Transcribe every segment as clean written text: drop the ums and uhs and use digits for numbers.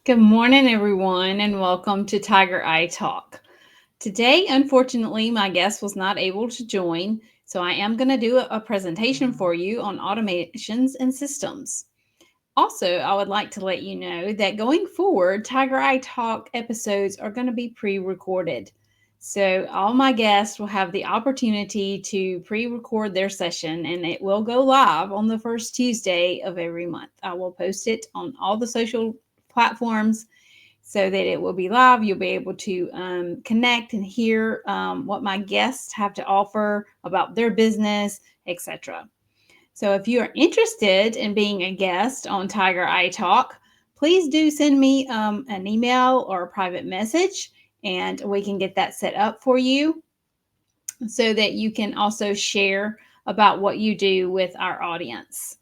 Good morning, everyone, and welcome to Tiger Eye Talk. Today, unfortunately, my guest was not able to join, so I am going to do a presentation for you on automations and systems. Also, I would like to let you know that going forward, Tiger Eye Talk episodes are going to be pre recorded. So, all my guests will have the opportunity to pre record their session and it will go live on the first Tuesday of every month. I will post it on all the social platforms so that it will be live. You'll be able to connect and hear what my guests have to offer about their business, etc. So if you are interested in being a guest on Tiger Eye Talk, please do send me an email or a private message and we can get that set up for you so that you can also share about what you do with our audience.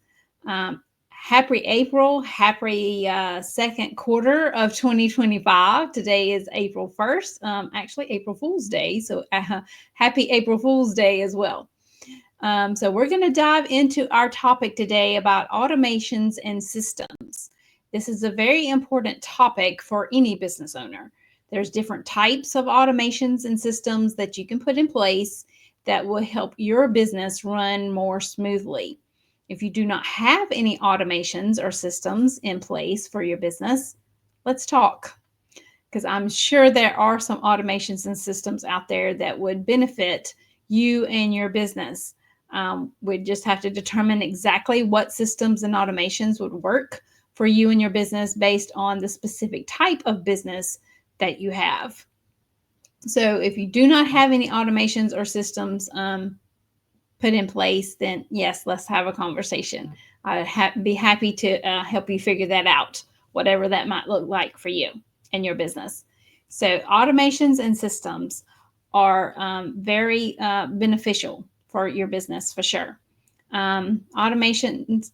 Happy April, happy second quarter of 2025. Today is April 1st, actually April Fool's Day. So happy April Fool's Day as well. So we're going to dive into our topic today about automations and systems. This is a very important topic for any business owner. There's different types of automations and systems that you can put in place that will help your business run more smoothly. If you do not have any automations or systems in place for your business, let's talk, because I'm sure there are some automations and systems out there that would benefit you and your business. We just have to determine exactly what systems and automations would work for you and your business based on the specific type of business that you have. So if you do not have any automations or systems put in place, then yes, let's have a conversation. I'd be happy to help you figure that out, whatever that might look like for you and your business. So automations and systems are very beneficial for your business for sure. Automations,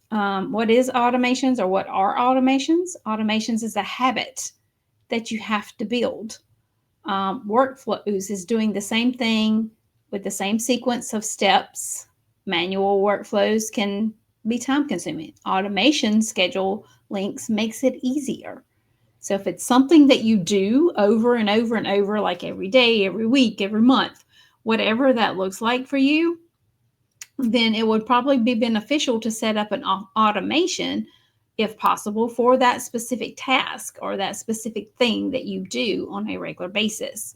what is automations or what are automations? Automations is a habit that you have to build. Workflows is doing the same thing with the same sequence of steps. Manual workflows can be time consuming. Automation schedule links makes it easier. So if it's something that you do over and over and over, like every day, every week, every month, whatever that looks like for you, then it would probably be beneficial to set up an automation, if possible, for that specific task or that specific thing that you do on a regular basis.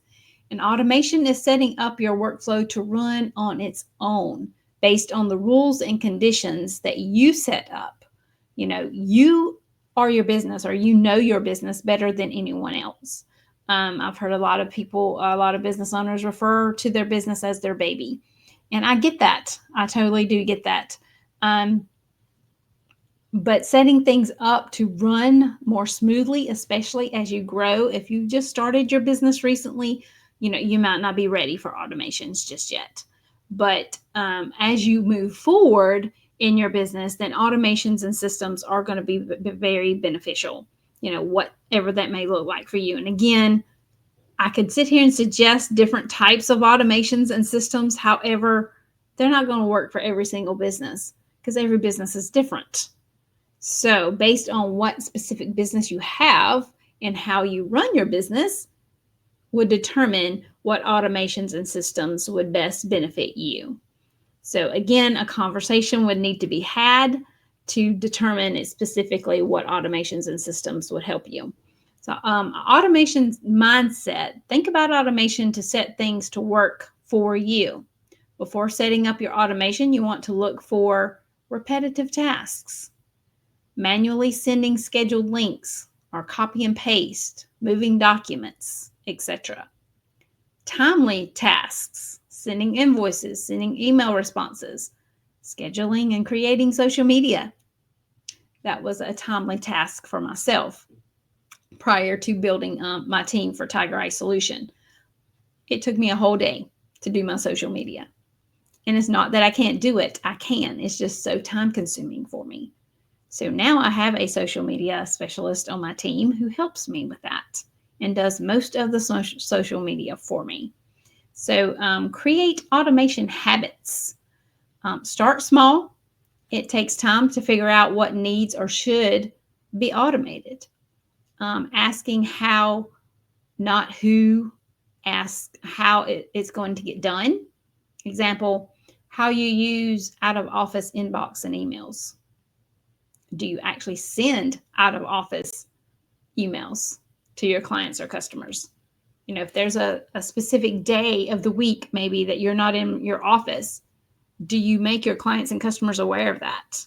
An automation is setting up your workflow to run on its own based on the rules and conditions that you set up. You are your business, or you know your business better than anyone else. I've heard a lot of people, a lot of business owners refer to their business as their baby. And I get that. I totally do get that. Um, but setting things up to run more smoothly, especially as you grow, if you just started your business recently, you might not be ready for automations just yet. But as you move forward in your business, then automations and systems are going to be very beneficial, whatever that may look like for you. And again, I could sit here and suggest different types of automations and systems. However, they're not going to work for every single business because every business is different. So, based on what specific business you have and how you run your business, would determine what automations and systems would best benefit you. So, again, a conversation would need to be had to determine specifically what automations and systems would help you. So, automation mindset. Think about automation to set things to work for you. Before setting up your automation, you want to look for repetitive tasks, manually sending scheduled links or copy and paste, moving documents, etc. Timely tasks, sending invoices, sending email responses, scheduling and creating social media. That was a timely task for myself prior to building my team for Tiger Eye Solution. It took me a whole day to do my social media. And it's not that I can't do it. I can. It's just so time consuming for me. So now I have a social media specialist on my team who helps me with that and does most of the social media for me. So create automation habits. Start small. It takes time to figure out what needs or should be automated. asking how, not who. Ask how it's going to get done. Example, how you use out of office inbox and emails. Do you actually send out of office emails to your clients or customers? If there's a specific day of the week, maybe that you're not in your office, do you make your clients and customers aware of that?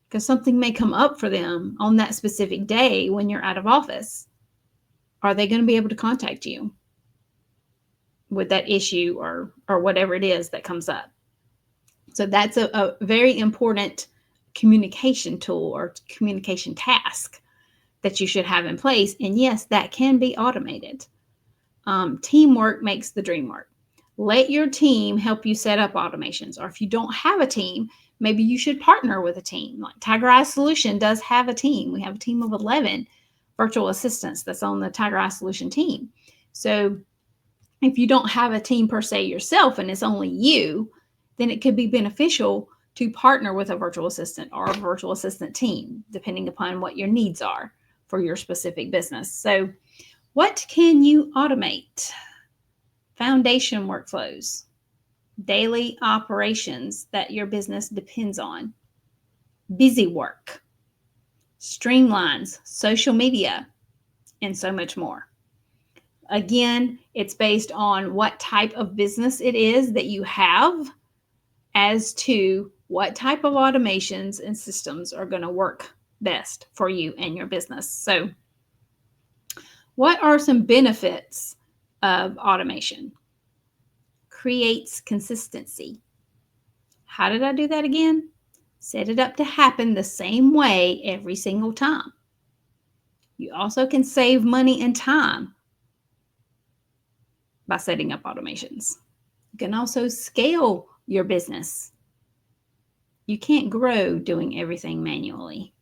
Because something may come up for them on that specific day when you're out of office. Are they going to be able to contact you with that issue or whatever it is that comes up? So that's a very important communication tool or communication task that you should have in place. And yes, that can be automated. Teamwork makes the dream work. Let your team help you set up automations. Or if you don't have a team, maybe you should partner with a team. Like Tiger Eye Solution does have a team. We have a team of 11 virtual assistants that's on the Tiger Eye Solution team. So if you don't have a team per se yourself and it's only you, then it could be beneficial to partner with a virtual assistant or a virtual assistant team, depending upon what your needs are for your specific business. So what can you automate? Foundation workflows, daily operations that your business depends on, busy work, streamlines, social media, and so much more. Again, it's based on what type of business it is that you have as to what type of automations and systems are going to work best for you and your business. So, what are some benefits of automation? Creates consistency. How did I do that again? Set it up to happen the same way every single time. You also can save money and time by setting up automations. You can also scale your business. You can't grow doing everything manually.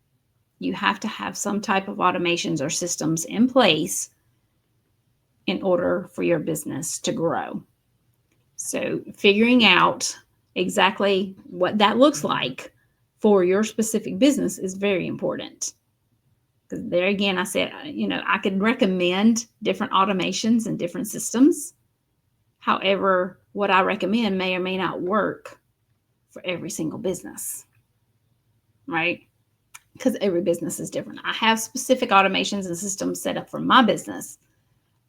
You have to have some type of automations or systems in place in order for your business to grow. So figuring out exactly what that looks like for your specific business is very important. Because there again, I said, I could recommend different automations and different systems. However, what I recommend may or may not work for every single business, right? Because every business is different. I have specific automations and systems set up for my business.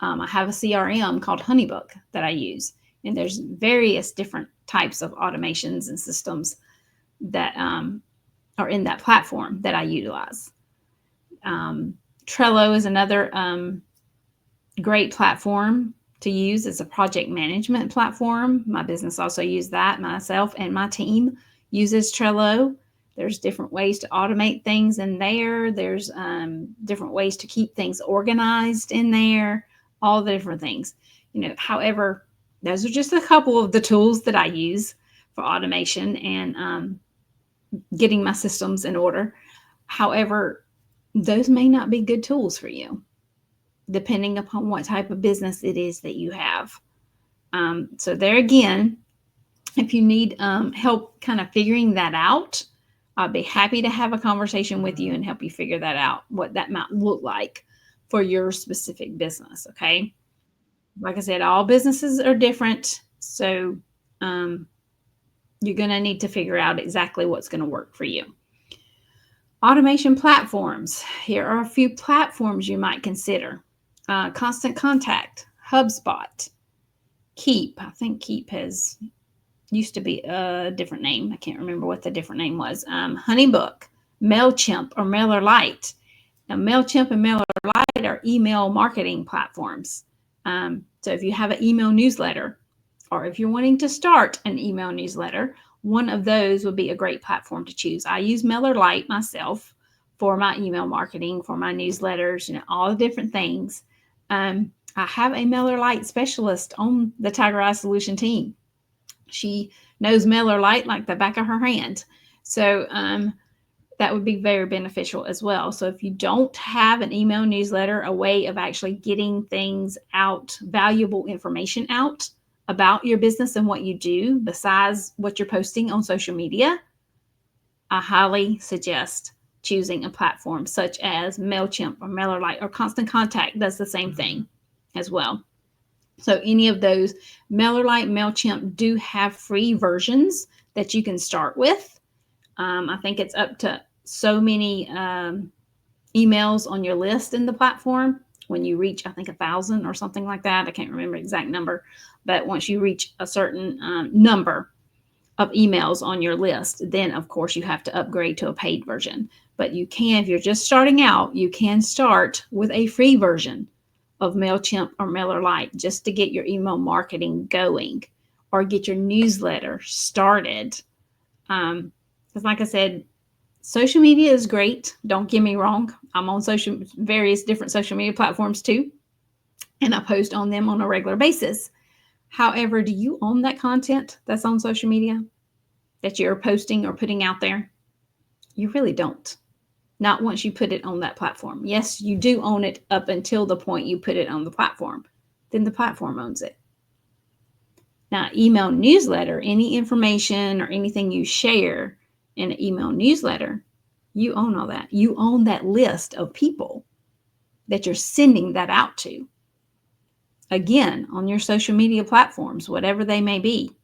I have a CRM called Honeybook that I use. And there's various different types of automations and systems that are in that platform that I utilize. Trello is another great platform to use. It's a project management platform. My business also uses that. Myself and my team uses Trello. There's different ways to automate things in there. There's different ways to keep things organized in there, all the different things. However, those are just a couple of the tools that I use for automation and getting my systems in order. However, those may not be good tools for you, depending upon what type of business it is that you have. So there again, if you need help kind of figuring that out, I'll be happy to have a conversation with you and help you figure that out, what that might look like for your specific business, okay? Like I said, all businesses are different, so you're going to need to figure out exactly what's going to work for you. Automation platforms. Here are a few platforms you might consider. Constant Contact, HubSpot, Keep. I think Keep used to be a different name. I can't remember what the different name was. Honeybook, MailChimp, or MailerLite. Now, MailChimp and MailerLite are email marketing platforms. So if you have an email newsletter, or if you're wanting to start an email newsletter, one of those would be a great platform to choose. I use MailerLite myself for my email marketing, for my newsletters, all the different things. I have a MailerLite specialist on the Tiger Eye Solution team. She knows MailerLite like the back of her hand. So that would be very beneficial as well. So if you don't have an email newsletter, a way of actually getting things out, valuable information out about your business and what you do besides what you're posting on social media, I highly suggest choosing a platform such as MailChimp or MailerLite, or Constant Contact does the same thing as well. So any of those, MailerLite, MailChimp do have free versions that you can start with. I think it's up to so many emails on your list in the platform. When you reach, I think 1,000 or something like that, I can't remember the exact number, but once you reach a certain number of emails on your list, then of course you have to upgrade to a paid version. But you can, if you're just starting out, you can start with a free version of MailChimp or MailerLite just to get your email marketing going or get your newsletter started. Because like I said, social media is great. Don't get me wrong. I'm on various different social media platforms too, and I post on them on a regular basis. However, do you own that content that's on social media that you're posting or putting out there? You really don't. Not once you put it on that platform. Yes, you do own it up until the point you put it on the platform. Then the platform owns it. Now, email newsletter, any information or anything you share in an email newsletter, you own all that. You own that list of people that you're sending that out to. Again, on your social media platforms, whatever they may be.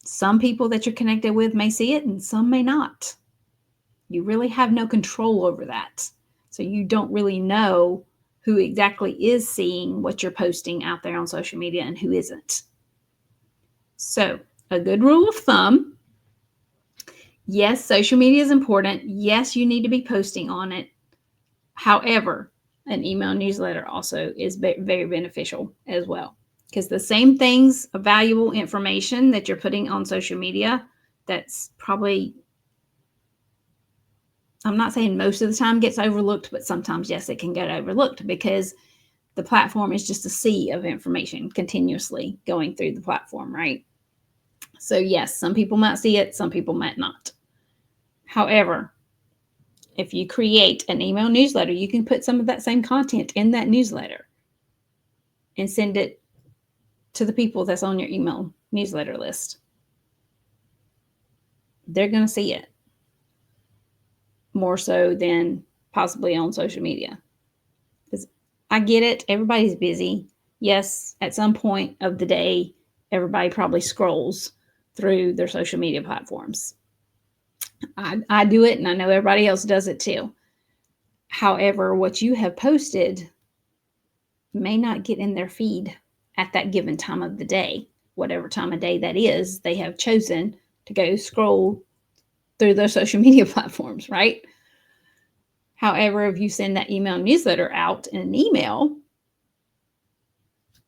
Some people that you're connected with may see it and some may not. You really have no control over that. So you don't really know who exactly is seeing what you're posting out there on social media and who isn't. So a good rule of thumb, yes, social media is important. Yes, you need to be posting on it. However, an email newsletter also is very beneficial as well, because the same things, valuable information that you're putting on social media, that's probably, I'm not saying most of the time gets overlooked, but sometimes, yes, it can get overlooked because the platform is just a sea of information continuously going through the platform, right? So yes, some people might see it, some people might not. However, if you create an email newsletter, you can put some of that same content in that newsletter and send it to the people that's on your email newsletter list. They're going to see it more so than possibly on social media. Because I get it, everybody's busy. Yes, at some point of the day, everybody probably scrolls through their social media platforms. I do it, and I know everybody else does it too. However, what you have posted may not get in their feed at that given time of the day. Whatever time of day that is, they have chosen to go scroll through their social media platforms, right? However, if you send that email newsletter out in an email,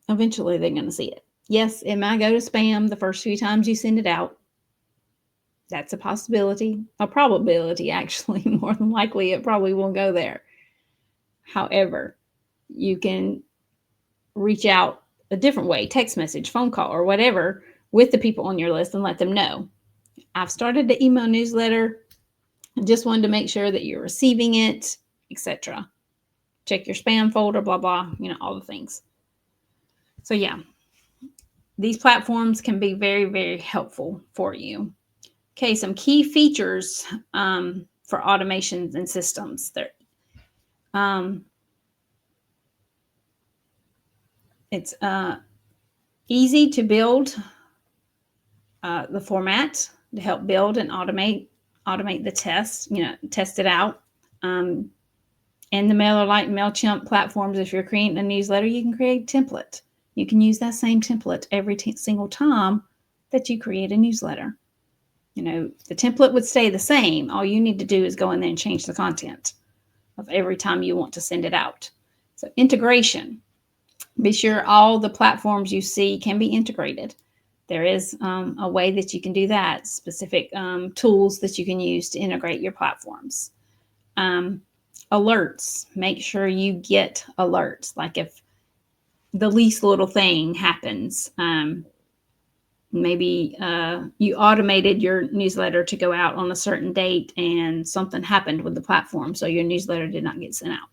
eventually they're going to see it. Yes, it might go to spam the first few times you send it out. That's a possibility, a probability, actually. More than likely, it probably won't go there. However, you can reach out a different way, text message, phone call, or whatever, with the people on your list and let them know. I've started the email newsletter. I just wanted to make sure that you're receiving it, etc. Check your spam folder, blah, blah, all the things. So yeah, these platforms can be very, very helpful for you. Okay, some key features for automations and systems. It's easy to build the format to help build and automate the test, test it out. And the MailerLite and MailChimp platforms, if you're creating a newsletter, you can create a template. You can use that same template every single time that you create a newsletter. The template would stay the same. All you need to do is go in there and change the content of every time you want to send it out. So integration. Be sure all the platforms you see can be integrated. There is a way that you can do that, specific tools that you can use to integrate your platforms. Alerts. Make sure you get alerts. Like if the least little thing happens, maybe you automated your newsletter to go out on a certain date and something happened with the platform, so your newsletter did not get sent out.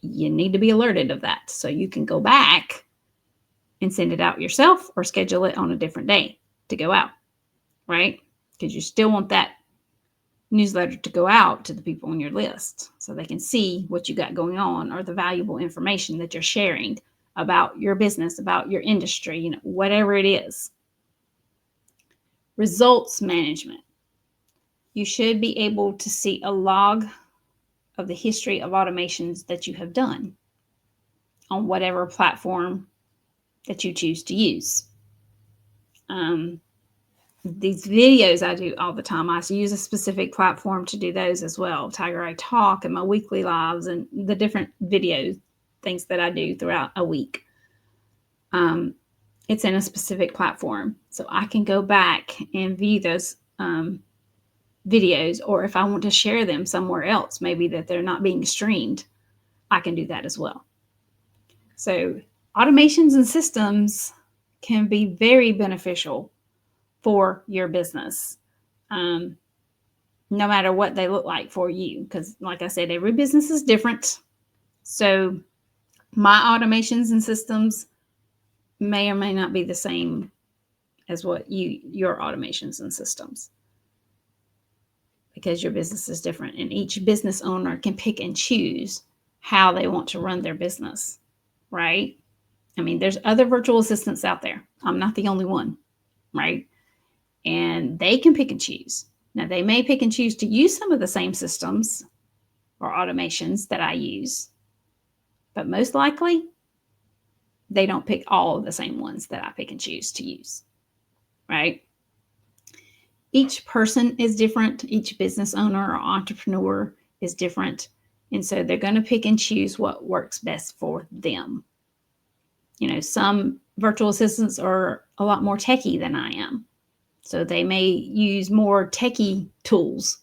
You need to be alerted of that so you can go back and send it out yourself or schedule it on a different day to go out, right? Because you still want that newsletter to go out to the people on your list so they can see what you got going on or the valuable information that you're sharing about your business, about your industry, whatever it is. Results management. You should be able to see a log of the history of automations that you have done on whatever platform that you choose to use. These videos I do all the time, I use a specific platform to do those as well. Tiger Eye Talk and my weekly lives and the different videos, things that I do throughout a week. It's in a specific platform. So I can go back and view those videos, or if I want to share them somewhere else, maybe that they're not being streamed, I can do that as well. So automations and systems can be very beneficial for your business, no matter what they look like for you. Because like I said, every business is different. So my automations and systems may or may not be the same as what your automations and systems, because your business is different and each business owner can pick and choose how they want to run their business, right? I mean, there's other virtual assistants out there. I'm not the only one, right? And they can pick and choose. Now, they may pick and choose to use some of the same systems or automations that I use, but most likely they don't pick all of the same ones that I pick and choose to use, right? Each person is different. Each business owner or entrepreneur is different. And so they're going to pick and choose what works best for them. Some virtual assistants are a lot more techie than I am. So they may use more techie tools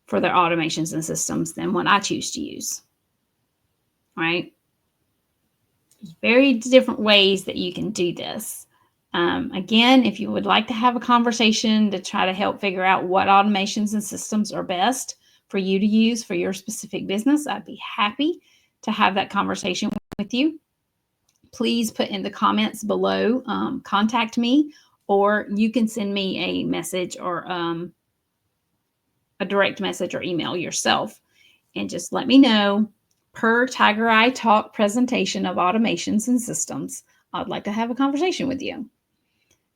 for their automations and systems than what I choose to use, right? There's very different ways that you can do this. Again, if you would like to have a conversation to try to help figure out what automations and systems are best for you to use for your specific business, I'd be happy to have that conversation with you. Please put in the comments below, contact me, or you can send me a message or a direct message or email yourself and just let me know, per Tiger Eye Talk presentation of automations and systems, I'd like to have a conversation with you.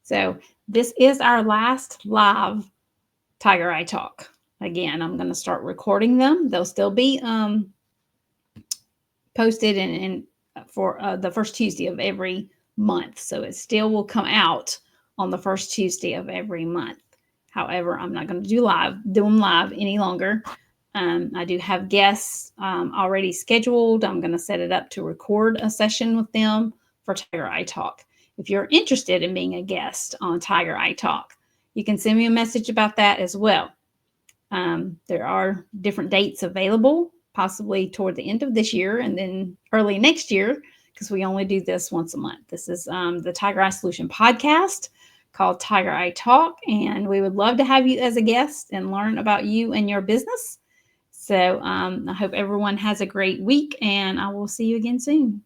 So this is our last live Tiger Eye Talk. Again, I'm going to start recording them. They'll still be posted and for the first Tuesday of every month. So it still will come out on the first Tuesday of every month. However, I'm not going to do them live any longer. I do have guests already scheduled. I'm going to set it up to record a session with them for Tiger Eye Talk. If you're interested in being a guest on Tiger Eye Talk, you can send me a message about that as well. There are different dates available, possibly toward the end of this year and then early next year, because we only do this once a month. This is the Tiger Eye Solution podcast called Tiger Eye Talk, and we would love to have you as a guest and learn about you and your business. So I hope everyone has a great week, and I will see you again soon.